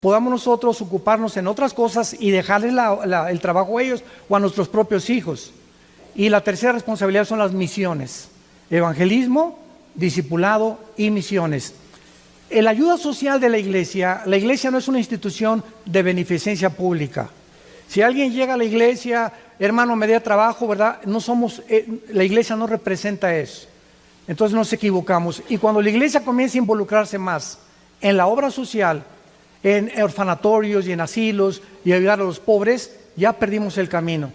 podamos nosotros ocuparnos en otras cosas y dejarles el trabajo a ellos o a nuestros propios hijos. Y la tercera responsabilidad son las misiones: evangelismo, discipulado y misiones. La ayuda social de la iglesia no es una institución de beneficencia pública. Si alguien llega a la iglesia, hermano, me dé trabajo, ¿verdad? No somos, la iglesia no representa eso. Entonces nos equivocamos. Y cuando la iglesia comienza a involucrarse más en la obra social, en orfanatorios y en asilos y ayudar a los pobres, ya perdimos el camino.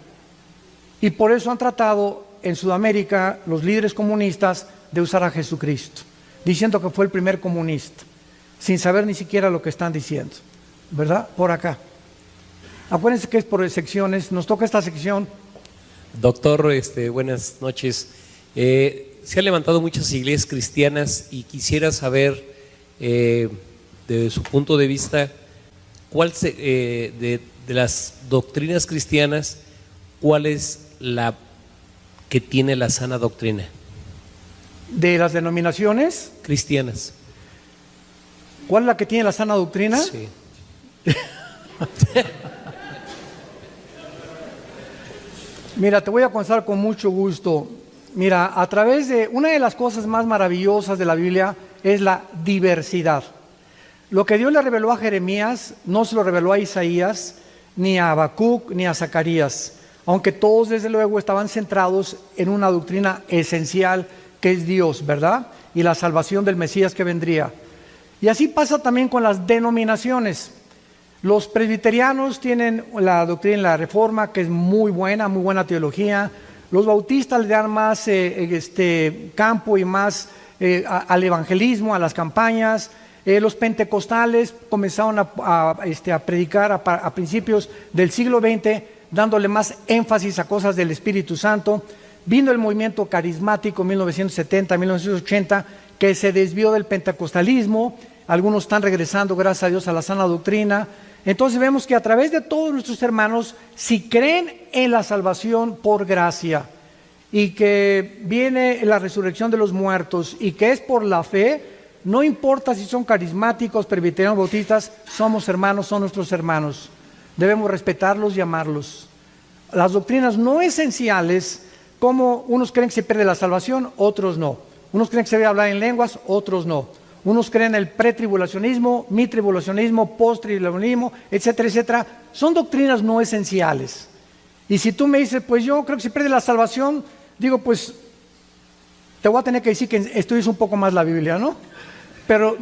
Y por eso han tratado en Sudamérica los líderes comunistas de usar a Jesucristo, diciendo que fue el primer comunista, sin saber ni siquiera lo que están diciendo, ¿verdad? Por acá. Acuérdense que es por secciones, nos toca esta sección. Doctor, buenas noches. Se han levantado muchas iglesias cristianas y quisiera saber, de su punto de vista, de las doctrinas cristianas, ¿cuál es la que tiene la sana doctrina? ¿De las denominaciones cristianas? ¿Cuál es la que tiene la sana doctrina? Sí. Mira, te voy a contar con mucho gusto. Mira, a través de una de las cosas más maravillosas de la Biblia es la diversidad. Lo que Dios le reveló a Jeremías no se lo reveló a Isaías, ni a Habacuc, ni a Zacarías, aunque todos desde luego estaban centrados en una doctrina esencial que es Dios, ¿verdad? Y la salvación del Mesías que vendría. Y así pasa también con las denominaciones. Los presbiterianos tienen la doctrina de la Reforma, que es muy buena teología. Los bautistas le dan más campo y más al evangelismo, a las campañas. Los pentecostales comenzaron a predicar a principios del siglo XX, dándole más énfasis a cosas del Espíritu Santo. Vino el movimiento carismático en 1970, 1980, que se desvió del pentecostalismo. Algunos están regresando, gracias a Dios, a la sana doctrina. Entonces vemos que a través de todos nuestros hermanos, si creen en la salvación por gracia y que viene la resurrección de los muertos y que es por la fe, no importa si son carismáticos, presbiterianos, bautistas, somos hermanos, son nuestros hermanos. Debemos respetarlos y amarlos. Las doctrinas no esenciales, como unos creen que se pierde la salvación, otros no. Unos creen que se debe hablar en lenguas, otros no. Unos creen el pretribulacionismo, mitribulacionismo, posttribulacionismo, etcétera, etcétera. Son doctrinas no esenciales. Y si tú me dices, pues yo creo que se pierde la salvación, digo, pues te voy a tener que decir que estudies un poco más la Biblia, ¿no? Pero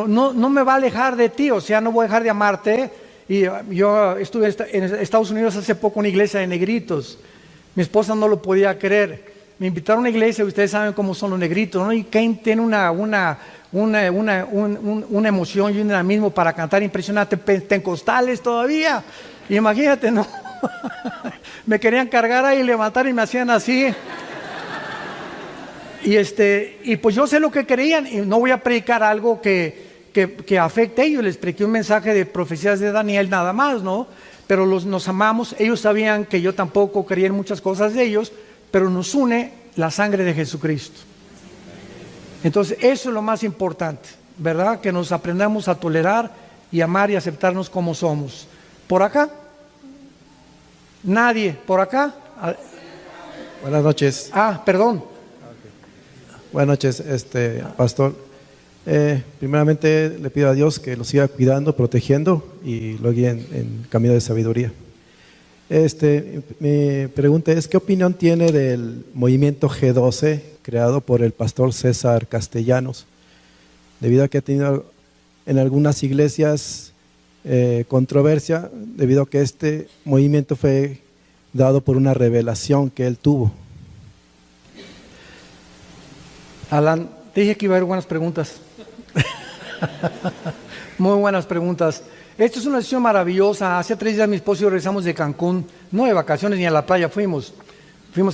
no me va a alejar de ti, o sea, no voy a dejar de amarte. Y yo estuve en Estados Unidos hace poco en una iglesia de negritos. Mi esposa no lo podía creer. Me invitaron a una iglesia, ustedes saben cómo son los negritos, ¿no? Y Kane tiene una emoción y un dinamismo para cantar impresionante, pentecostales todavía. Y imagínate, ¿no? Me querían cargar ahí, levantar y me hacían así. Y pues yo sé lo que querían y no voy a predicar algo que afecte a ellos. Les prediqué un mensaje de profecías de Daniel nada más, ¿no? Pero nos amamos. Ellos sabían que yo tampoco creía en muchas cosas de ellos, pero nos une la sangre de Jesucristo. Entonces eso es lo más importante, ¿verdad? Que nos aprendamos a tolerar y amar y aceptarnos como somos. ¿Por acá? ¿Nadie? ¿Por acá? Buenas noches. Perdón. Buenas noches, pastor. Primeramente le pido a Dios que lo siga cuidando, protegiendo y lo guíe en camino de sabiduría. Mi pregunta es, ¿qué opinión tiene del movimiento G12 creado por el pastor César Castellanos? Debido a que ha tenido en algunas iglesias controversia, debido a que este movimiento fue dado por una revelación que él tuvo. Alan, te dije que iba a haber buenas preguntas. Muy buenas preguntas. Esto es una sesión maravillosa. Hace 3 días mi esposo y yo regresamos de Cancún, no de vacaciones ni a la playa, fuimos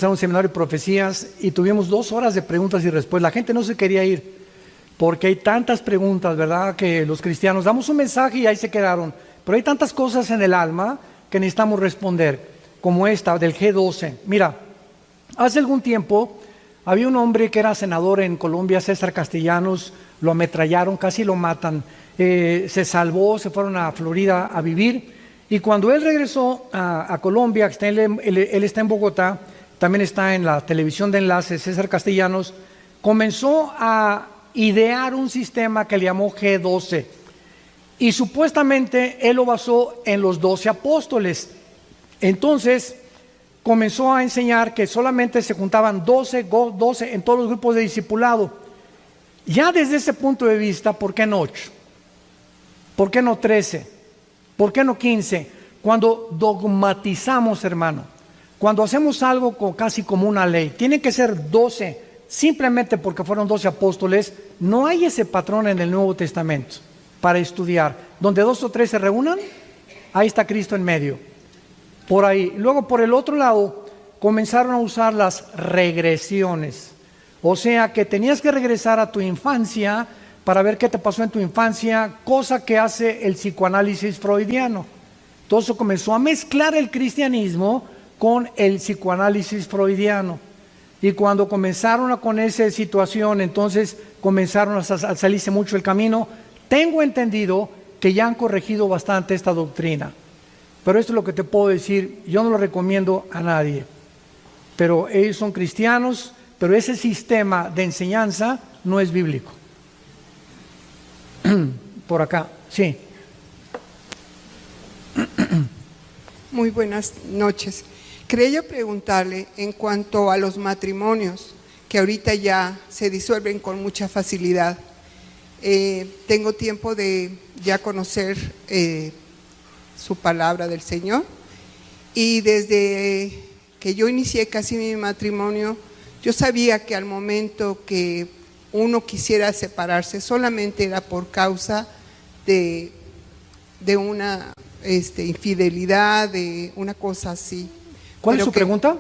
a un seminario de profecías y tuvimos 2 horas de preguntas y respuestas. La gente no se quería ir porque hay tantas preguntas, ¿verdad? Que los cristianos damos un mensaje y ahí se quedaron, pero hay tantas cosas en el alma que necesitamos responder, como esta del G12. Mira, hace algún tiempo Había un hombre que era senador en Colombia, César Castellanos, lo ametrallaron, casi lo matan. Se salvó, se fueron a Florida a vivir. Y cuando él regresó a Colombia, él está en Bogotá, también está en la televisión de enlace, César Castellanos, comenzó a idear un sistema que le llamó G12. Y supuestamente él lo basó en los 12 apóstoles. Entonces comenzó a enseñar que solamente se juntaban 12 en todos los grupos de discipulado. Ya desde ese punto de vista, ¿por qué no 8? ¿Por qué no 13? ¿Por qué no 15? Cuando dogmatizamos, hermano, cuando hacemos algo casi como una ley, tienen que ser 12, simplemente porque fueron 12 apóstoles. No hay ese patrón en el Nuevo Testamento para estudiar. Donde 2 o 3 se reúnan, ahí está Cristo en medio. Por ahí. Luego, por el otro lado, comenzaron a usar las regresiones. O sea, que tenías que regresar a tu infancia para ver qué te pasó en tu infancia, cosa que hace el psicoanálisis freudiano. Entonces comenzó a mezclar el cristianismo con el psicoanálisis freudiano. Y cuando comenzaron con esa situación, entonces comenzaron a salirse mucho el camino. Tengo entendido que ya han corregido bastante esta doctrina. Pero esto es lo que te puedo decir, yo no lo recomiendo a nadie. Pero ellos son cristianos, pero ese sistema de enseñanza no es bíblico. Por acá, sí. Muy buenas noches. Quería yo preguntarle en cuanto a los matrimonios que ahorita ya se disuelven con mucha facilidad. Tengo tiempo de ya conocer su palabra del Señor, y desde que yo inicié casi mi matrimonio, yo sabía que al momento que uno quisiera separarse solamente era por causa de una infidelidad, de una cosa así. ¿Cuál es su pregunta?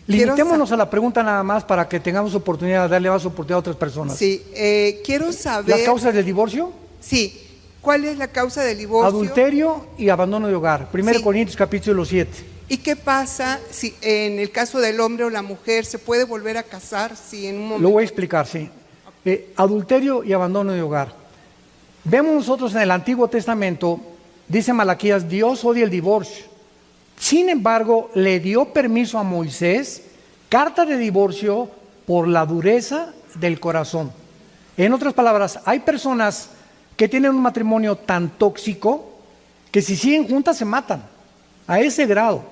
Limitémonos a la pregunta nada más para que tengamos oportunidad de darle más oportunidad a otras personas. Sí, quiero saber... ¿Las causas del divorcio? Sí. ¿Cuál es la causa del divorcio? Adulterio y abandono de hogar. 1 Sí. Corintios capítulo 7. ¿Y qué pasa si en el caso del hombre o la mujer se puede volver a casar si en un momento... Lo voy a explicar, sí. Adulterio y abandono de hogar. Vemos nosotros en el Antiguo Testamento, dice Malaquías, Dios odia el divorcio. Sin embargo, le dio permiso a Moisés, carta de divorcio, por la dureza del corazón. En otras palabras, hay personas que tienen un matrimonio tan tóxico que si siguen juntas se matan, a ese grado.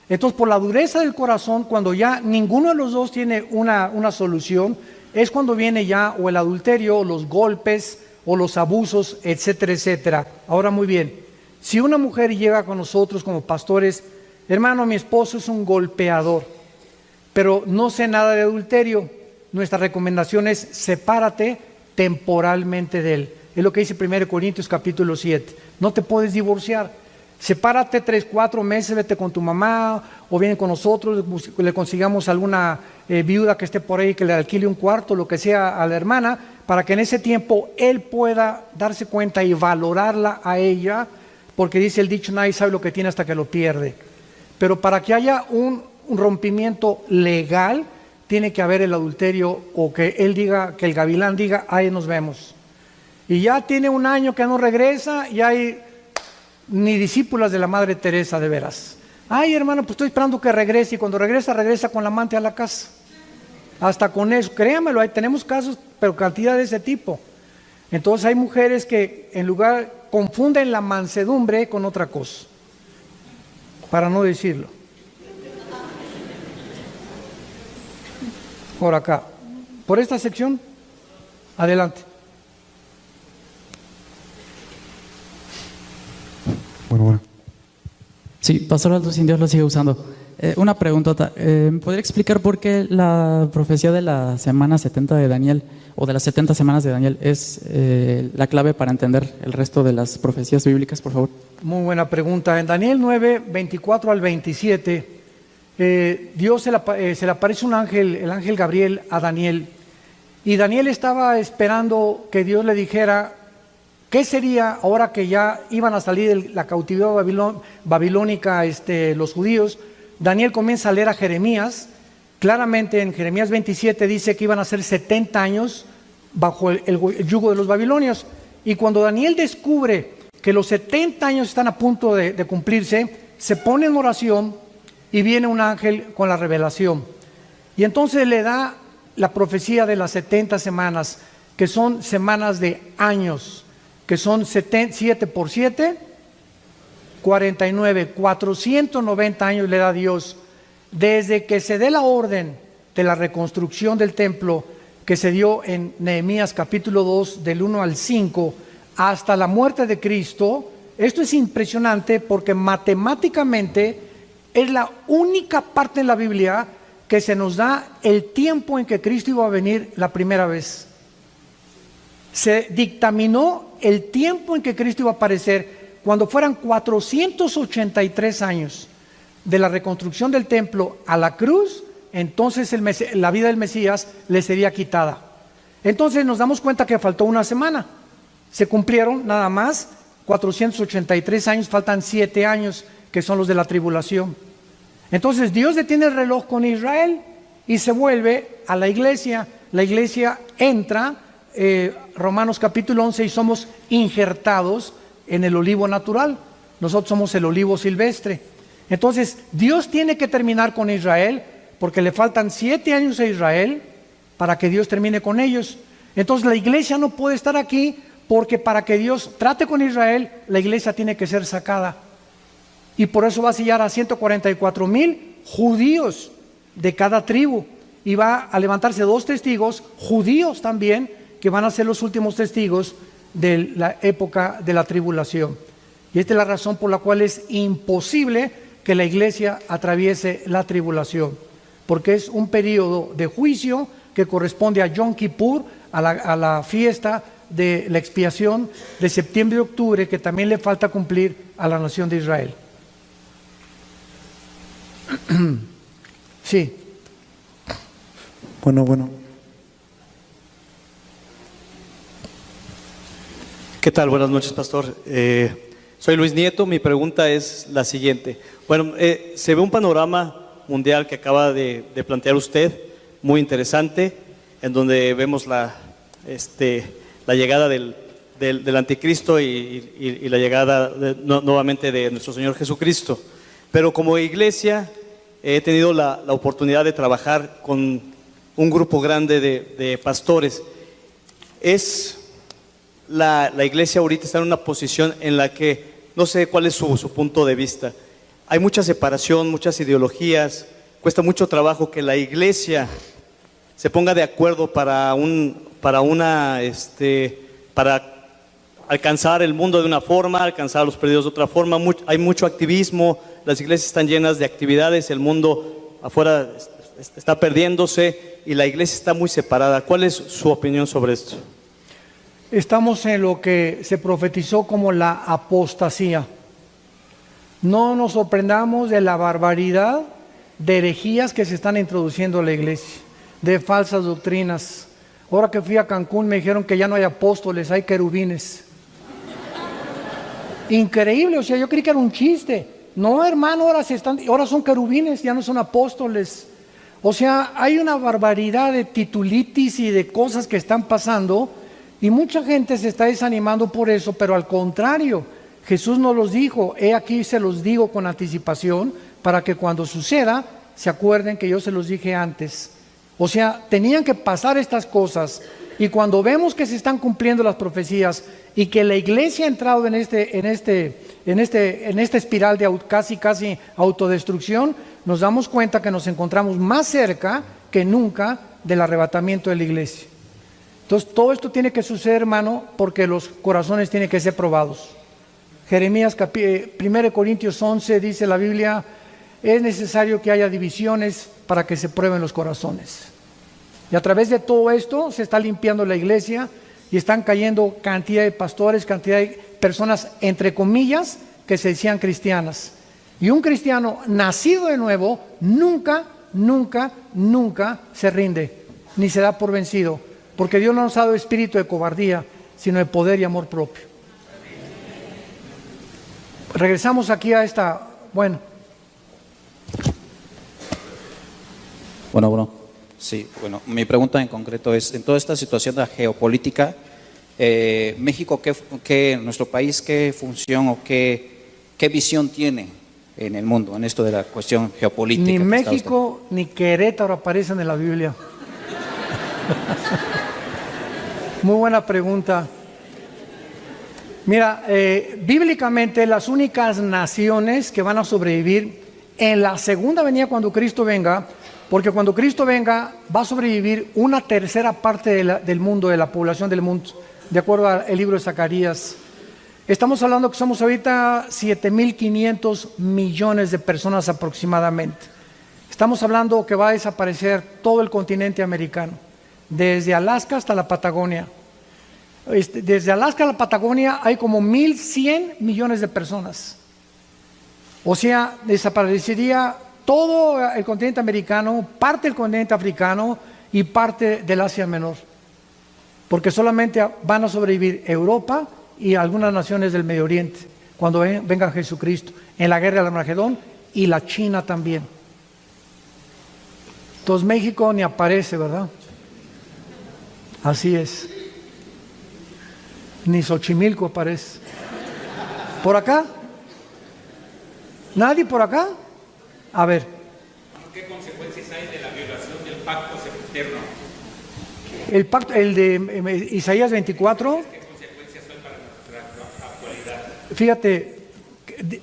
Entonces, por la dureza del corazón, cuando ya ninguno de los dos tiene una solución, es cuando viene ya o el adulterio, o los golpes, o los abusos, etcétera, etcétera. Ahora, muy bien, si una mujer llega con nosotros como pastores, hermano, mi esposo es un golpeador, pero no sé nada de adulterio, nuestra recomendación es sepárate temporalmente de él. Es lo que dice 1 Corintios capítulo 7. No te puedes divorciar. Sepárate 3, 4 meses, vete con tu mamá o viene con nosotros, le consigamos alguna viuda que esté por ahí, que le alquile un cuarto, lo que sea a la hermana, para que en ese tiempo él pueda darse cuenta y valorarla a ella, porque dice el dicho, nadie sabe lo que tiene hasta que lo pierde. Pero para que haya un rompimiento legal, tiene que haber el adulterio, o que él diga, que el gavilán diga, ahí nos vemos. Y ya tiene un año que no regresa y hay ni discípulas de la Madre Teresa, de veras. Ay, hermano, pues estoy esperando que regrese, y cuando regresa con la amante a la casa. Hasta con eso, créamelo, ahí tenemos casos, pero cantidad de ese tipo. Entonces hay mujeres que en lugar confunden la mansedumbre con otra cosa, para no decirlo. Por acá, por esta sección, adelante. Bueno. Sí, Pastor Aldo Sin Dios lo sigue usando. Una preguntota. ¿Podría explicar por qué la profecía de la semana 70 de Daniel, o de las 70 semanas de Daniel, es la clave para entender el resto de las profecías bíblicas, por favor? Muy buena pregunta. En Daniel 9, 24 al 27, Dios se le aparece un ángel, el ángel Gabriel, a Daniel. Y Daniel estaba esperando que Dios le dijera qué sería ahora que ya iban a salir de la cautividad babilónica los judíos. Daniel comienza a leer a Jeremías Claramente en Jeremías 27 dice que iban a ser 70 años bajo el yugo de los babilonios. Y cuando Daniel descubre que los 70 años están a punto de cumplirse, se pone en oración y viene un ángel con la revelación. Y entonces le da la profecía de las 70 semanas, que son semanas de años, que son 7 por 7, 49, 490 años le da Dios, desde que se dé la orden de la reconstrucción del templo, que se dio en Nehemías capítulo 2, del 1 al 5, hasta la muerte de Cristo. Esto es impresionante porque matemáticamente es la única parte en la Biblia que se nos da el tiempo en que Cristo iba a venir la primera vez. Se dictaminó el tiempo en que Cristo iba a aparecer cuando fueran 483 años de la reconstrucción del templo a la cruz. Entonces la vida del Mesías le sería quitada. Entonces nos damos cuenta que faltó una semana. Se cumplieron nada más 483 años, faltan 7 años que son los de la tribulación. Entonces Dios detiene el reloj con Israel y se vuelve a la iglesia. La iglesia entra, Romanos capítulo 11, y somos injertados en el olivo natural. Nosotros somos el olivo silvestre. Entonces Dios tiene que terminar con Israel porque le faltan 7 años a Israel para que Dios termine con ellos. Entonces la iglesia no puede estar aquí porque para que Dios trate con Israel, la iglesia tiene que ser sacada. Y por eso va a sellar a 144,000 judíos de cada tribu. Y va a levantarse 2 testigos judíos también, que van a ser los últimos testigos de la época de la tribulación. Y esta es la razón por la cual es imposible que la iglesia atraviese la tribulación, porque es un periodo de juicio que corresponde a Yom Kippur, a la fiesta de la expiación de septiembre y octubre, que también le falta cumplir a la nación de Israel. Sí. Bueno. ¿Qué tal? Buenas noches, pastor. Soy Luis Nieto. Mi pregunta es la siguiente. Bueno, se ve un panorama mundial que acaba de plantear usted, muy interesante, en donde vemos la llegada del anticristo y la llegada nuevamente de nuestro Señor Jesucristo. Pero como iglesia he tenido la oportunidad de trabajar con un grupo grande de pastores. La iglesia ahorita está en una posición en la que no sé cuál es su punto de vista. Hay mucha separación, muchas ideologías, cuesta mucho trabajo que la iglesia se ponga de acuerdo para alcanzar el mundo de una forma, alcanzar a los perdidos de otra forma. Hay mucho activismo, las iglesias están llenas de actividades, el mundo afuera está perdiéndose y la iglesia está muy separada. ¿Cuál es su opinión sobre esto? Estamos en lo que se profetizó como la apostasía. No nos sorprendamos de la barbaridad de herejías que se están introduciendo a la iglesia, de falsas doctrinas. Ahora que fui a Cancún me dijeron que ya no hay apóstoles, hay querubines. Increíble, o sea, yo creí que era un chiste. No, hermano, ahora son querubines, ya no son apóstoles. O sea, hay una barbaridad de titulitis y de cosas que están pasando y mucha gente se está desanimando por eso, pero al contrario, Jesús nos los dijo, he aquí se los digo con anticipación para que cuando suceda se acuerden que yo se los dije antes. O sea, tenían que pasar estas cosas y cuando vemos que se están cumpliendo las profecías y que la iglesia ha entrado en esta espiral de casi autodestrucción, nos damos cuenta que nos encontramos más cerca que nunca del arrebatamiento de la iglesia. Entonces todo esto tiene que suceder, hermano, porque los corazones tienen que ser probados. Jeremías 1 Corintios 11 dice la Biblia, es necesario que haya divisiones para que se prueben los corazones. Y a través de todo esto se está limpiando la iglesia y están cayendo cantidad de pastores, cantidad de personas, entre comillas, que se decían cristianas. Y un cristiano nacido de nuevo nunca se rinde, ni se da por vencido, porque Dios no nos ha dado espíritu de cobardía, sino de poder y amor propio. Regresamos aquí a esta, bueno. Bueno, sí, bueno, mi pregunta en concreto es, en toda esta situación de la geopolítica, México, nuestro país, ¿qué función o qué visión tiene en el mundo, en esto de la cuestión geopolítica? Ni que está México ni Querétaro aparecen en la Biblia. Muy buena pregunta. Mira, bíblicamente las únicas naciones que van a sobrevivir en la segunda venida cuando Cristo venga, porque cuando Cristo venga va a sobrevivir una tercera parte del mundo, de la población del mundo, de acuerdo al libro de Zacarías. Estamos hablando que somos ahorita 7.500 millones de personas aproximadamente. Estamos hablando que va a desaparecer todo el continente americano, desde Alaska hasta la Patagonia. Desde Alaska a la Patagonia hay como 1.100 millones de personas. O sea, desaparecería todo el continente americano, parte del continente africano y parte del Asia Menor. Porque solamente van a sobrevivir Europa y algunas naciones del Medio Oriente cuando venga Jesucristo, en la guerra del Armagedón, y la China también. Entonces México ni aparece, ¿verdad? Así es. Ni Xochimilco aparece. ¿Por acá? ¿Nadie por acá? A ver. ¿Qué consecuencias hay de la violación del pacto sempiterno? El pacto, el de Isaías 24. ¿Qué consecuencias hay para nuestra actualidad? Fíjate,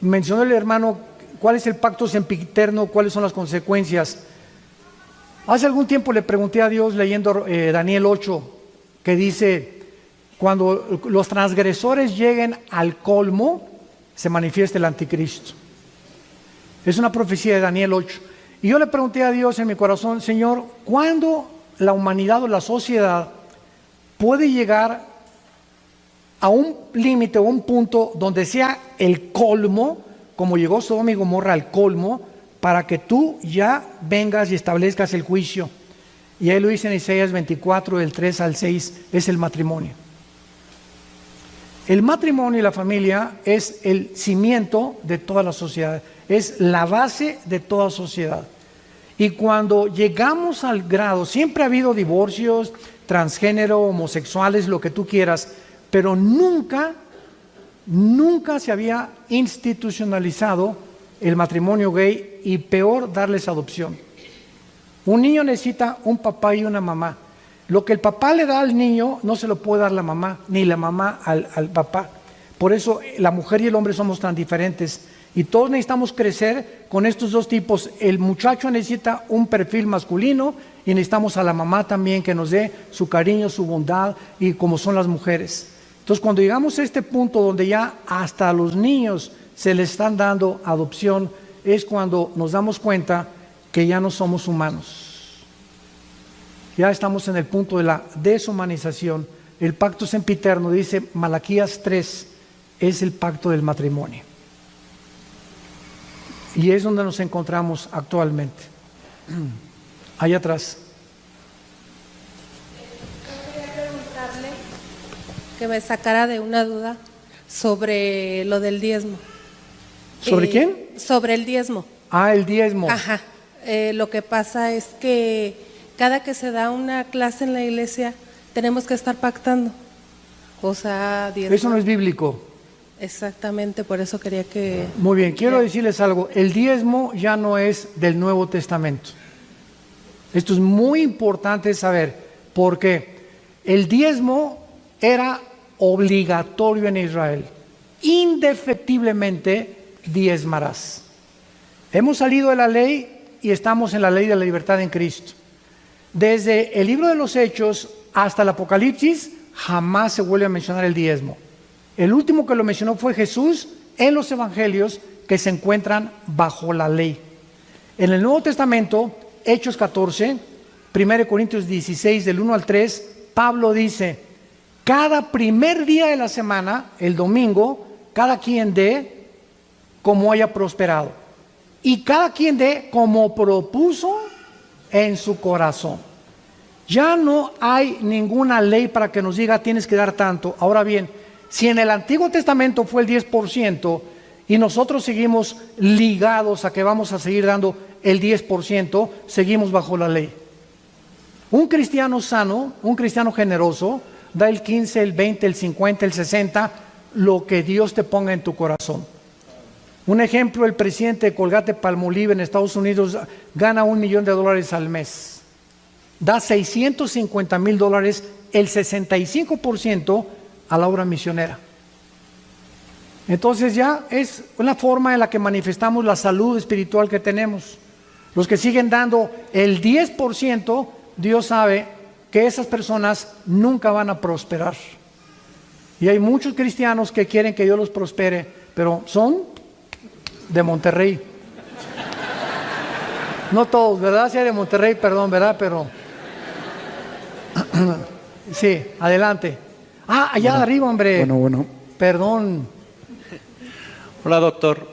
mencionó el hermano cuál es el pacto sempiterno, cuáles son las consecuencias. Hace algún tiempo le pregunté a Dios leyendo Daniel 8, que dice, cuando los transgresores lleguen al colmo, se manifiesta el anticristo. Es una profecía de Daniel 8. Y yo le pregunté a Dios en mi corazón, Señor, ¿cuándo la humanidad o la sociedad puede llegar a un límite o un punto donde sea el colmo, como llegó Sodoma y Gomorra al colmo, para que tú ya vengas y establezcas el juicio? Y ahí lo dice en Isaías 24, del 3 al 6, es el matrimonio. El matrimonio y la familia es el cimiento de toda la sociedad, es la base de toda sociedad. Y cuando llegamos al grado, siempre ha habido divorcios, transgénero, homosexuales, lo que tú quieras, pero nunca se había institucionalizado el matrimonio gay, y peor, darles adopción. Un niño necesita un papá y una mamá. Lo que el papá le da al niño no se lo puede dar la mamá, ni la mamá al papá. Por eso la mujer y el hombre somos tan diferentes. Y todos necesitamos crecer con estos dos tipos. El muchacho necesita un perfil masculino y necesitamos a la mamá también que nos dé su cariño, su bondad, y como son las mujeres. Entonces, cuando llegamos a este punto donde ya hasta a los niños se les están dando adopción, es cuando nos damos cuenta que ya no somos humanos. Ya estamos en el punto de la deshumanización. El pacto sempiterno, dice Malaquías 3, es el pacto del matrimonio. Y es donde nos encontramos actualmente. Allá atrás. Quería preguntarle que me sacara de una duda sobre lo del diezmo. ¿Sobre quién? Sobre el diezmo. Ah, el diezmo. Ajá. Lo que pasa es que cada que se da una clase en la iglesia tenemos que estar pactando. O sea, diezmo. Eso no es bíblico. Exactamente, por eso quería que... Muy bien, quiero decirles algo. El diezmo ya no es del Nuevo Testamento. Esto es muy importante saber, porque el diezmo era obligatorio en Israel. Indefectiblemente diezmarás. Hemos salido de la ley y estamos en la ley de la libertad en Cristo. Desde el libro de los Hechos hasta el Apocalipsis jamás se vuelve a mencionar el diezmo. El último que lo mencionó fue Jesús en los evangelios, que se encuentran bajo la ley. En el Nuevo Testamento, Hechos 14, 1 Corintios 16, del 1 al 3, Pablo dice, cada primer día de la semana, el domingo, cada quien dé como haya prosperado, y cada quien dé como propuso en su corazón. Ya no hay ninguna ley para que nos diga tienes que dar tanto. Ahora bien, si en el Antiguo Testamento fue el 10% y nosotros seguimos ligados a que vamos a seguir dando el 10%, seguimos bajo la ley. Un cristiano sano, un cristiano generoso, da el 15, el 20, el 50, el 60, lo que Dios te ponga en tu corazón. Un ejemplo, el presidente de Colgate Palmolive en Estados Unidos gana $1 millón al mes. Da $650,000, el 65% a la obra misionera. Entonces ya es una forma en la que manifestamos la salud espiritual que tenemos. Los que siguen dando el 10%, Dios sabe que esas personas nunca van a prosperar. Y hay muchos cristianos que quieren que Dios los prospere, pero son de Monterrey. No todos, ¿verdad? Sí, de Monterrey, perdón, ¿verdad? Pero sí, adelante. Allá bueno, arriba, hombre. Bueno. Perdón. Hola, doctor.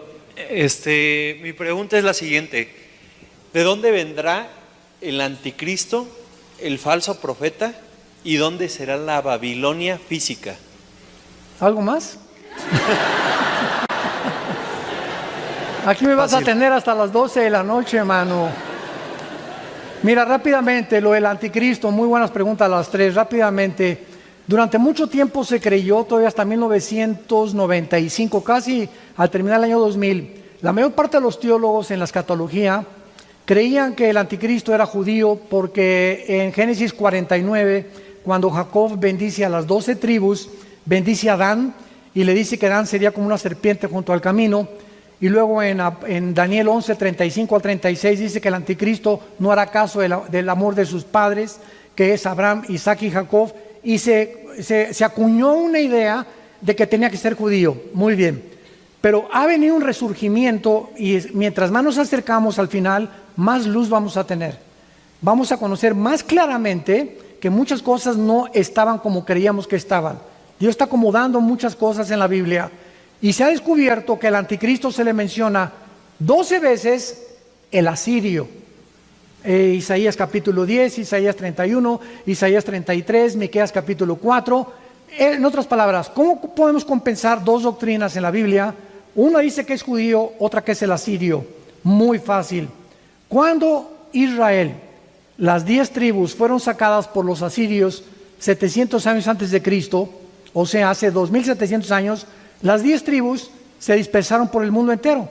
Mi pregunta es la siguiente. ¿De dónde vendrá el anticristo, el falso profeta, y dónde será la Babilonia física? ¿Algo más? Aquí me vas a tener hasta las 12 de la noche, mano. Mira, rápidamente, lo del anticristo, muy buenas preguntas las tres, rápidamente. Durante mucho tiempo se creyó, todavía hasta 1995, casi al terminar el año 2000, la mayor parte de los teólogos en la escatología creían que el anticristo era judío porque en Génesis 49, cuando Jacob bendice a las 12 tribus, bendice a Adán y le dice que Adán sería como una serpiente junto al camino. Y luego en Daniel 11, 35 al 36 dice que el anticristo no hará caso del amor de sus padres, que es Abraham, Isaac y Jacob, y se acuñó una idea de que tenía que ser judío. Muy bien, pero ha venido un resurgimiento y mientras más nos acercamos al final, más luz vamos a tener. Vamos a conocer más claramente que muchas cosas no estaban como creíamos que estaban. Dios está acomodando muchas cosas en la Biblia. Y se ha descubierto que al anticristo se le menciona 12 veces el asirio. Isaías capítulo 10, Isaías 31, Isaías 33, Miqueas capítulo 4. En otras palabras, ¿cómo podemos compensar dos doctrinas en la Biblia? Una dice que es judío, otra que es el asirio. Muy fácil. Cuando Israel, las 10 tribus fueron sacadas por los asirios 700 años antes de Cristo, o sea, hace 2700 años, las 10 tribus se dispersaron por el mundo entero.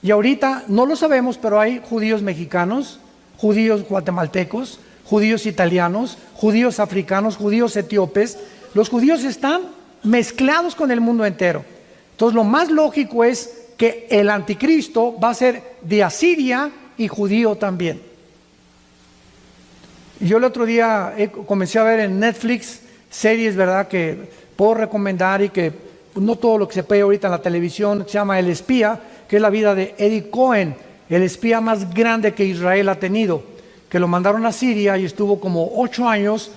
Y ahorita no lo sabemos, pero hay judíos mexicanos, judíos guatemaltecos, judíos italianos, judíos africanos, judíos etíopes. Los judíos están mezclados con el mundo entero. Entonces lo más lógico es que el anticristo va a ser de Asiria y judío también. Yo el otro día comencé a ver en Netflix series, ¿verdad?, que puedo recomendar y que no todo lo que se ve ahorita en la televisión, se llama El Espía, que es la vida de Eddie Cohen, el espía más grande que Israel ha tenido, que lo mandaron a Siria y estuvo como 8 años,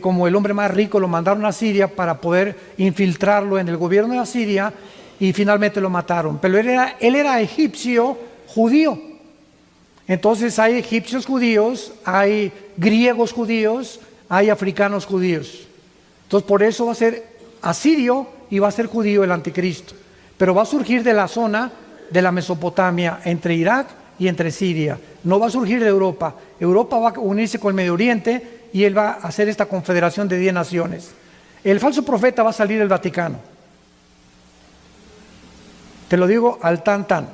como el hombre más rico, lo mandaron a Siria para poder infiltrarlo en el gobierno de Siria y finalmente lo mataron. Pero él era egipcio judío. Entonces hay egipcios judíos, hay griegos judíos, hay africanos judíos. Entonces por eso va a ser asirio y va a ser judío el anticristo, pero va a surgir de la zona de la Mesopotamia, entre Irak y entre Siria. No va a surgir de Europa. Europa va a unirse con el Medio Oriente y él va a hacer esta confederación de 10 naciones. El falso profeta va a salir del Vaticano. Te lo digo al tan.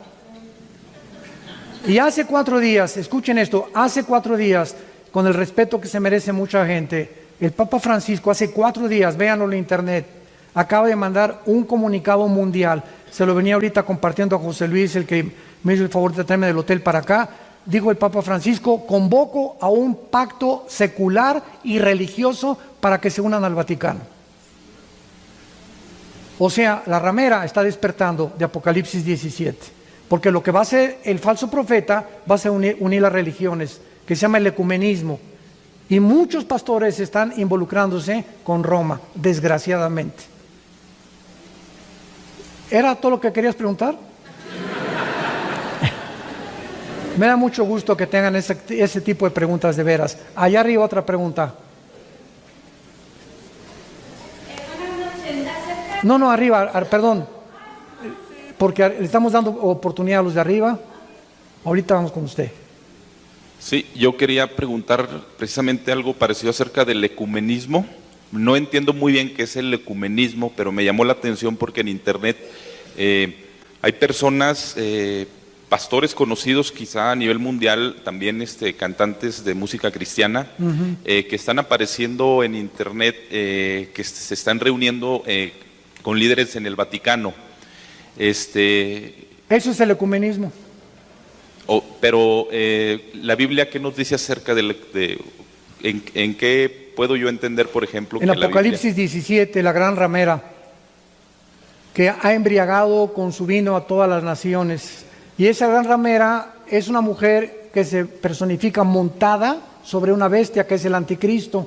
Y hace 4 días, escuchen esto, hace 4 días, con el respeto que se merece mucha gente, el Papa Francisco hace 4 días, véanlo en internet, acaba de mandar un comunicado mundial. Se lo venía ahorita compartiendo a José Luis, el que me hizo el favor de traerme del hotel para acá. Dijo el Papa Francisco: convoco a un pacto secular y religioso para que se unan al Vaticano. O sea, la ramera está despertando de Apocalipsis 17, porque lo que va a hacer el falso profeta va a ser unir las religiones, que se llama el ecumenismo. Y muchos pastores están involucrándose con Roma, desgraciadamente. ¿Era todo lo que querías preguntar? Me da mucho gusto que tengan ese tipo de preguntas de veras. Allá arriba otra pregunta. No, arriba, perdón. Porque le estamos dando oportunidad a los de arriba. Ahorita vamos con usted. Sí, yo quería preguntar precisamente algo parecido acerca del ecumenismo. No entiendo muy bien qué es el ecumenismo, pero me llamó la atención porque en internet hay personas, pastores conocidos quizá a nivel mundial, también cantantes de música cristiana, que están apareciendo en internet, que se están reuniendo con líderes en el Vaticano. Eso es el ecumenismo. Pero la Biblia, ¿qué nos dice acerca en qué puedo yo entender, por ejemplo? En Apocalipsis 17, la gran ramera, que ha embriagado con su vino a todas las naciones. Y esa gran ramera es una mujer que se personifica montada sobre una bestia, que es el anticristo.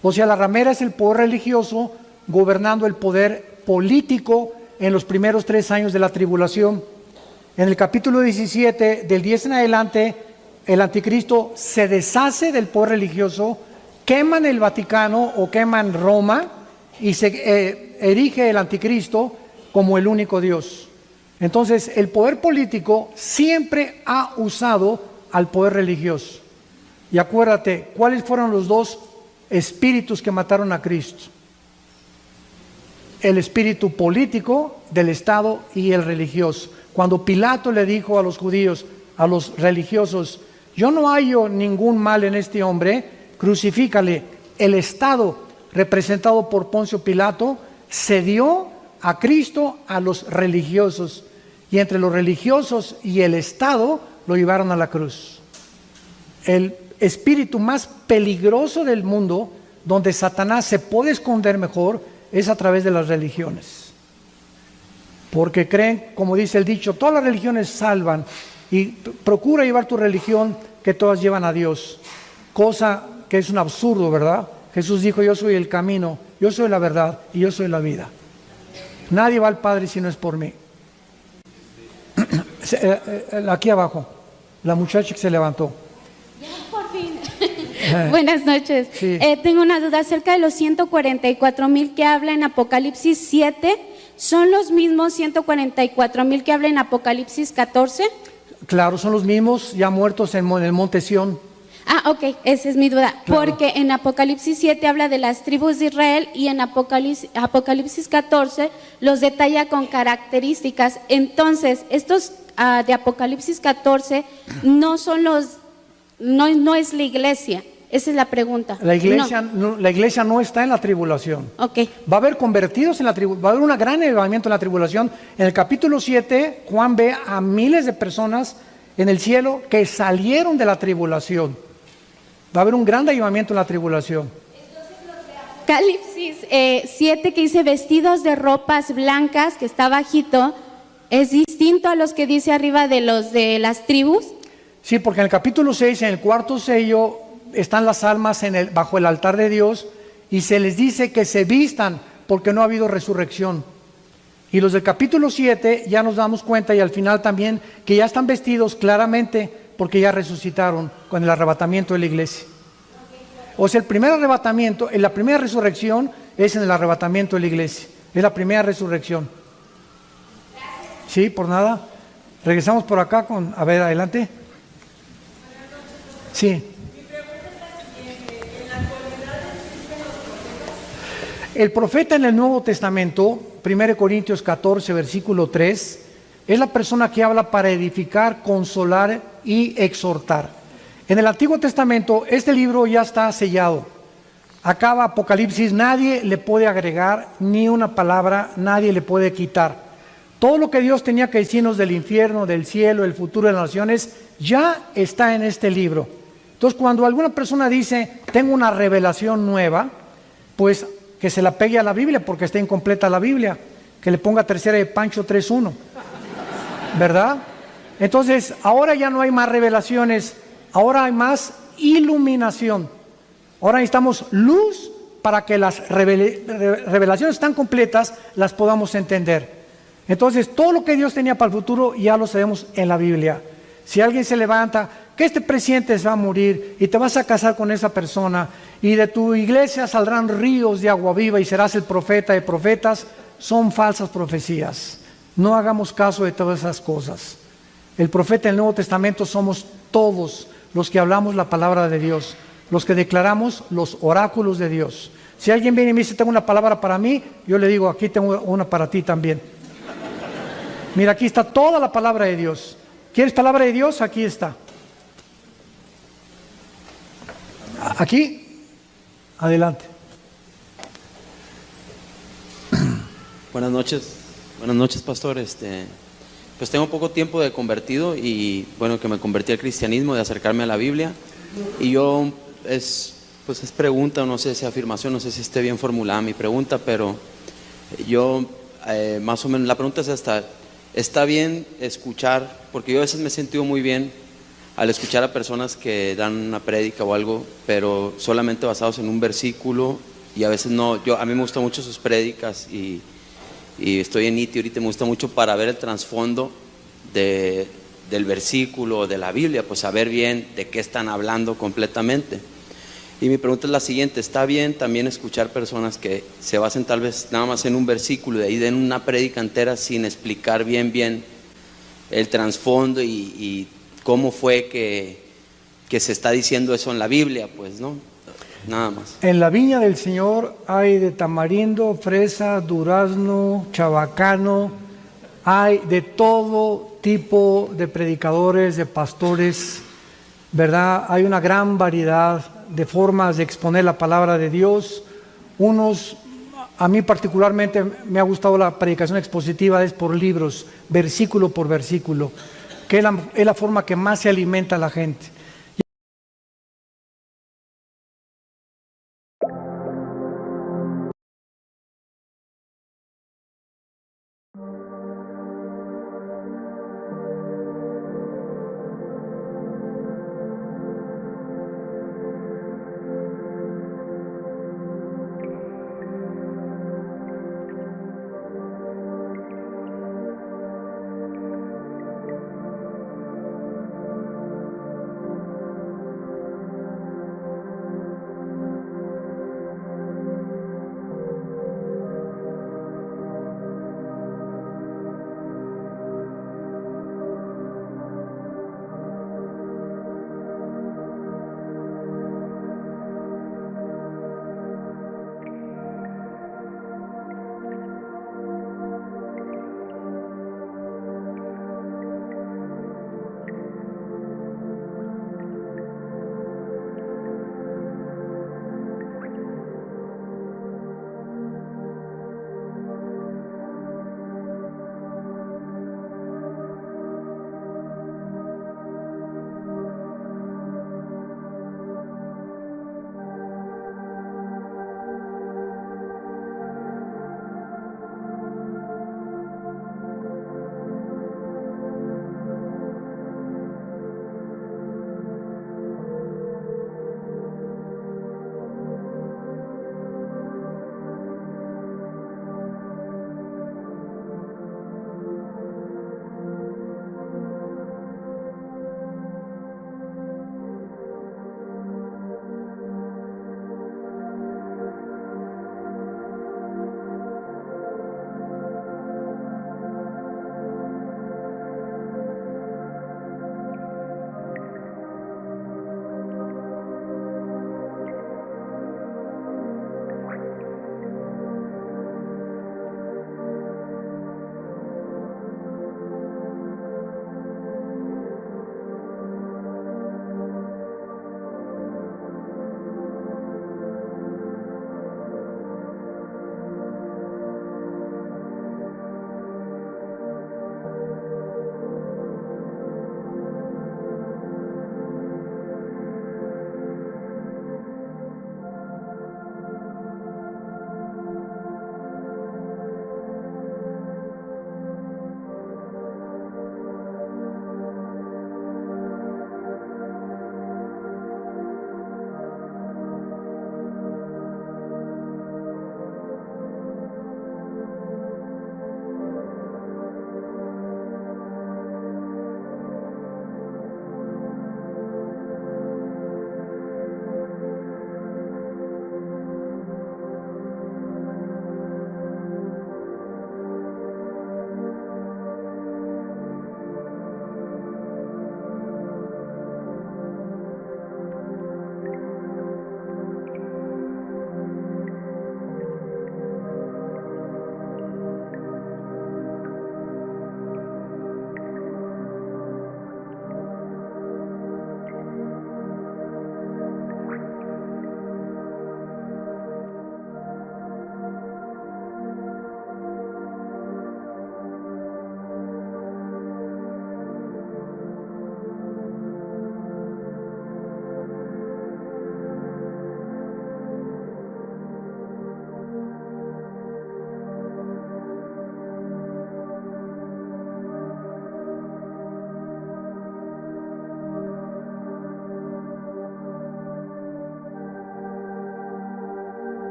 O sea, la ramera es el poder religioso gobernando el poder político en los primeros 3 años de la tribulación. En el capítulo 17, del 10 en adelante, el anticristo se deshace del poder religioso, queman el Vaticano o queman Roma y se erige el anticristo como el único Dios. Entonces, el poder político siempre ha usado al poder religioso. Y acuérdate, ¿cuáles fueron los 2 espíritus que mataron a Cristo? El espíritu político del Estado y el religioso. Cuando Pilato le dijo a los judíos, a los religiosos, yo no hallo ningún mal en este hombre, crucifícale. El Estado, representado por Poncio Pilato, cedió a Cristo a los religiosos. Y entre los religiosos y el Estado lo llevaron a la cruz. El espíritu más peligroso del mundo, donde Satanás se puede esconder mejor, es a través de las religiones. Porque creen, como dice el dicho, todas las religiones salvan, y procura llevar tu religión que todas llevan a Dios, cosa que es un absurdo, ¿verdad? Jesús dijo, yo soy el camino, yo soy la verdad y yo soy la vida. Nadie va al Padre si no es por mí. Aquí abajo, la muchacha que se levantó. Ya, por fin. Buenas noches. Sí. Tengo una duda acerca de los 144,000 que habla en Apocalipsis 7. ¿Son los mismos 144,000 que habla en Apocalipsis 14? Claro, son los mismos ya muertos en el monte Sión. Ah, ok, esa es mi duda. Claro. Porque en Apocalipsis 7 habla de las tribus de Israel y en Apocalipsis 14 los detalla con características. Entonces, estos de Apocalipsis 14 no son no es la iglesia. Esa es la pregunta. La iglesia no está en la tribulación. Ok. Va a haber convertidos en la tribulación, va a haber un gran avivamiento en la tribulación. En el capítulo 7, Juan ve a miles de personas en el cielo que salieron de la tribulación. Va a haber un gran avivamiento en la tribulación. Apocalipsis 7 que dice vestidos de ropas blancas, que está bajito, ¿es distinto a los que dice arriba de los de las tribus? Sí, porque en el capítulo 6, en el 4.º sello, están las almas bajo el altar de Dios y se les dice que se vistan porque no ha habido resurrección. Y los del capítulo 7 ya nos damos cuenta, y al final también, que ya están vestidos claramente porque ya resucitaron con el arrebatamiento de la iglesia. O sea, el primer arrebatamiento, la primera resurrección es en el arrebatamiento de la iglesia. Es la primera resurrección. Sí, por nada. Regresamos por acá a ver, adelante. Sí. El profeta en el Nuevo Testamento, 1 Corintios 14, versículo 3, es la persona que habla para edificar, consolar y exhortar. En el Antiguo Testamento, este libro ya está sellado. Acaba Apocalipsis, nadie le puede agregar ni una palabra, nadie le puede quitar. Todo lo que Dios tenía que decirnos del infierno, del cielo, el futuro de las naciones, ya está en este libro. Entonces, cuando alguna persona dice, tengo una revelación nueva, pues que se la pegue a la Biblia porque está incompleta la Biblia, que le ponga tercera de Pancho 3.1, ¿verdad? Entonces, ahora ya no hay más revelaciones, ahora hay más iluminación. Ahora necesitamos luz para que las revelaciones tan completas las podamos entender. Entonces, todo lo que Dios tenía para el futuro ya lo sabemos en la Biblia. Si alguien se levanta, que este presidente se va a morir y te vas a casar con esa persona y de tu iglesia saldrán ríos de agua viva y serás el profeta de profetas, son falsas profecías. No hagamos caso de todas esas cosas. El profeta del Nuevo Testamento somos todos los que hablamos la palabra de Dios, los que declaramos los oráculos de Dios. Si alguien viene y me dice, tengo una palabra para mí, yo le digo, aquí tengo una para ti también. Mira, aquí está toda la palabra de Dios. ¿Quieres palabra de Dios? Aquí está. Aquí, adelante. Buenas noches, pastor. Pues tengo poco tiempo de convertido y bueno, que me convertí al cristianismo, de acercarme a la Biblia. Y yo, es pregunta, no sé si afirmación, no sé si esté bien formulada mi pregunta, pero yo, más o menos, la pregunta es esta: ¿está bien escuchar? Porque yo a veces me he sentido muy bien al escuchar a personas que dan una prédica o algo, pero solamente basados en un versículo, y a veces no. A mí me gustan mucho sus prédicas y estoy en ITI ahorita, me gusta mucho para ver el trasfondo del versículo de la Biblia, pues saber bien de qué están hablando completamente. Y mi pregunta es la siguiente: ¿está bien también escuchar personas que se basen tal vez nada más en un versículo y de ahí den una prédica entera sin explicar bien el trasfondo y cómo fue que se está diciendo eso en la Biblia? Pues no, nada más. En la viña del Señor hay de tamarindo, fresa, durazno, chabacano, hay de todo tipo de predicadores, de pastores, ¿verdad? Hay una gran variedad de formas de exponer la palabra de Dios. A mí particularmente me ha gustado la predicación expositiva, es por libros, versículo por versículo, que es la forma que más se alimenta a la gente.